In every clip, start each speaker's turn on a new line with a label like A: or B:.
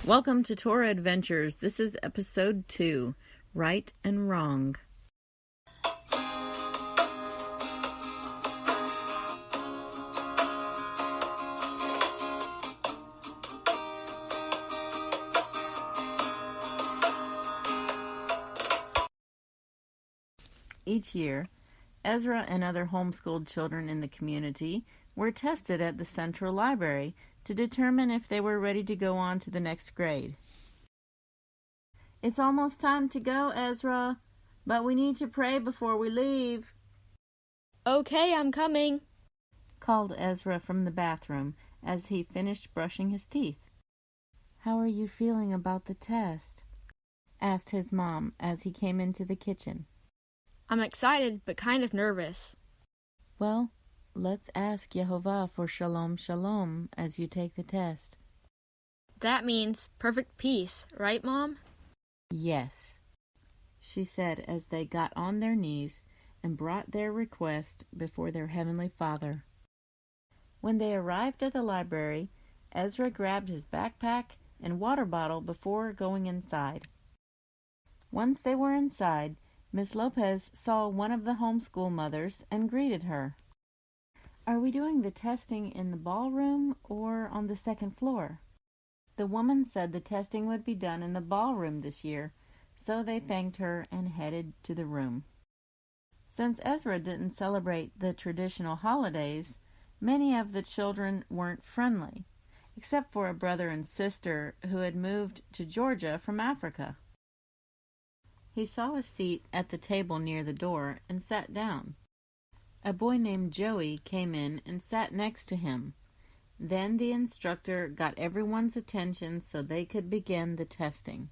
A: Welcome to Torah Adventures. This is episode 2, Right and Wrong. Each year, Ezra and other homeschooled children in the community were tested at the Central Library to determine if they were ready to go on to the next grade. It's almost time to go, Ezra, but we need to pray before we leave.
B: Okay, I'm coming,
A: called Ezra from the bathroom as he finished brushing his teeth. How are you feeling about the test? Asked his mom as he came into the kitchen.
B: I'm excited but kind of nervous.
A: Well, let's ask Yehovah for shalom shalom as you take the test.
B: That means perfect peace, right, Mom?
A: Yes, she said as they got on their knees and brought their request before their Heavenly Father. When they arrived at the library, Ezra grabbed his backpack and water bottle before going inside. Once they were inside, Miss Lopez saw one of the homeschool mothers and greeted her. Are we doing the testing in the ballroom or on the second floor? The woman said the testing would be done in the ballroom this year, so they thanked her and headed to the room. Since Ezra didn't celebrate the traditional holidays, many of the children weren't friendly, except for a brother and sister who had moved to Georgia from Africa. He saw a seat at the table near the door and sat down. A boy named Joey came in and sat next to him. Then the instructor got everyone's attention so they could begin the testing.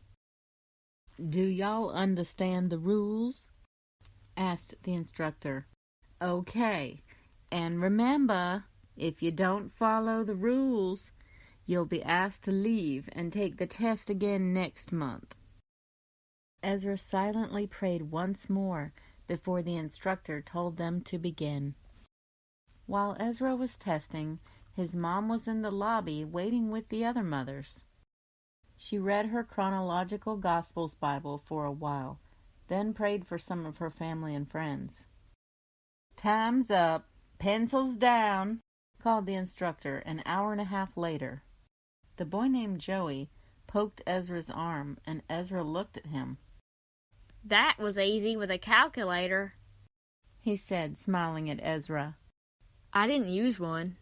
A: Do y'all understand the rules? Asked the instructor. Okay, and remember, if you don't follow the rules, you'll be asked to leave and take the test again next month. Ezra silently prayed once more before the instructor told them to begin. While Ezra was testing, his mom was in the lobby waiting with the other mothers. She read her chronological Gospels Bible for a while, then prayed for some of her family and friends. Time's up. Pencils down, called the instructor an hour and a half later. The boy named Joey poked Ezra's arm, and Ezra looked at him.
B: That was easy with a calculator,
A: he said, smiling at Ezra.
B: I didn't use one.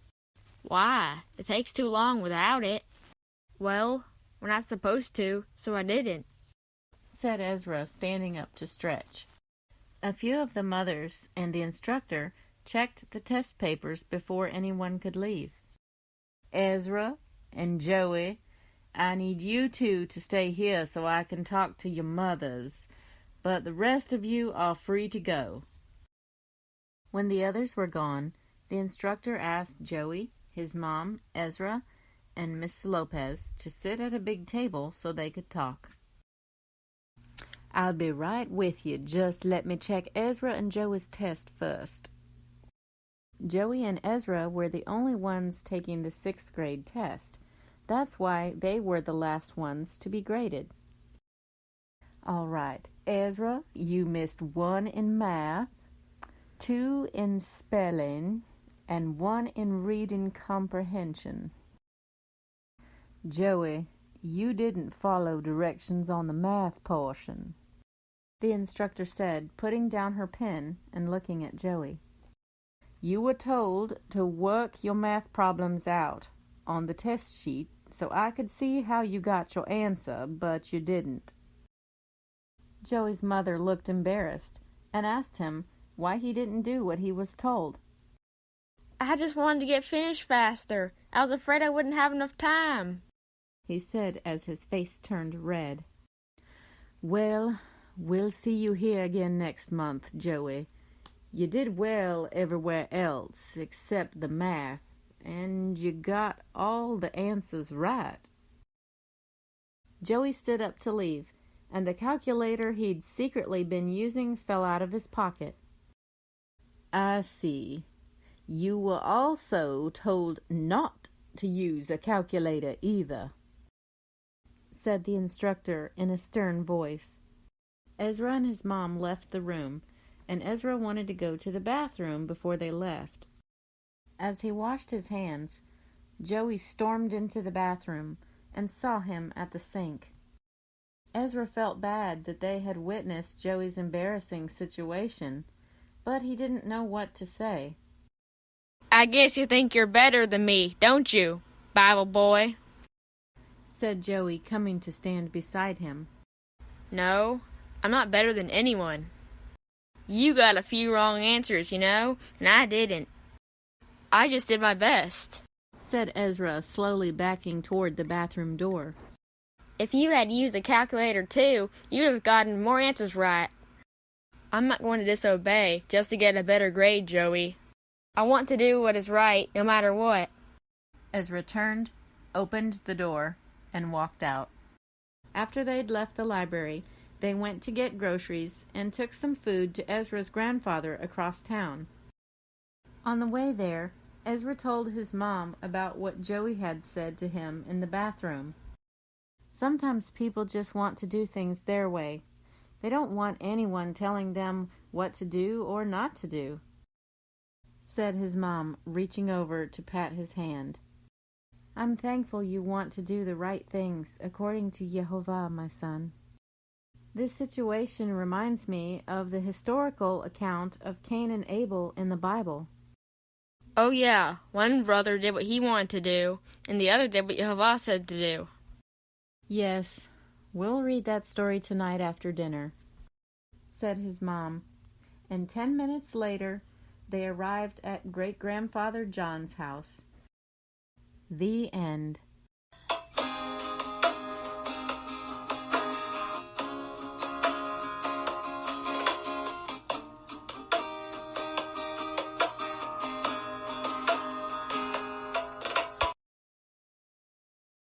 B: Why? It takes too long without it. Well, we're not supposed to, so I didn't,
A: said Ezra, standing up to stretch. A few of the mothers and the instructor checked the test papers before anyone could leave. Ezra and Joey, I need you two to stay here so I can talk to your mothers, but the rest of you are free to go. When the others were gone, the instructor asked Joey, his mom, Ezra, and Miss Lopez to sit at a big table so they could talk. I'll be right with you. Just let me check Ezra and Joey's test first. Joey and Ezra were the only ones taking the 6th grade test. That's why they were the last ones to be graded. All right, Ezra, you missed 1 in math, 2 in spelling, and 1 in reading comprehension. Joey, you didn't follow directions on the math portion, the instructor said, putting down her pen and looking at Joey. You were told to work your math problems out on the test sheet so I could see how you got your answer, but you didn't. Joey's mother looked embarrassed and asked him why he didn't do what he was told.
B: I just wanted to get finished faster. I was afraid I wouldn't have enough time,
A: he said as his face turned red. Well, we'll see you here again next month, Joey. You did well everywhere else except the math, and you got all the answers right. Joey stood up to leave, and the calculator he'd secretly been using fell out of his pocket. I see. You were also told not to use a calculator either, said the instructor in a stern voice. Ezra and his mom left the room, and Ezra wanted to go to the bathroom before they left. As he washed his hands, Joey stormed into the bathroom and saw him at the sink. Ezra felt bad that they had witnessed Joey's embarrassing situation, but he didn't know what to say.
B: "I guess you think you're better than me, don't you, Bible boy?"
A: said Joey, coming to stand beside him.
B: "No, I'm not better than anyone. You got a few wrong answers, and I didn't. I just did my best,"
A: said Ezra, slowly backing toward the bathroom door.
B: "If you had used a calculator too, you'd have gotten more answers right. I'm not going to disobey just to get a better grade, Joey. I want to do what is right, no matter what."
A: Ezra turned, opened the door, and walked out. After they'd left the library, they went to get groceries and took some food to Ezra's grandfather across town. On the way there, Ezra told his mom about what Joey had said to him in the bathroom. Sometimes people just want to do things their way. They don't want anyone telling them what to do or not to do, said his mom, reaching over to pat his hand. "I'm thankful you want to do the right things according to Yehovah, my son. This situation reminds me of the historical account of Cain and Abel in the Bible."
B: "Oh yeah, one brother did what he wanted to do, and the other did what Yehovah said to do."
A: "Yes, we'll read that story tonight after dinner," said his mom, and 10 minutes later they arrived at Great-Grandfather John's house. The end.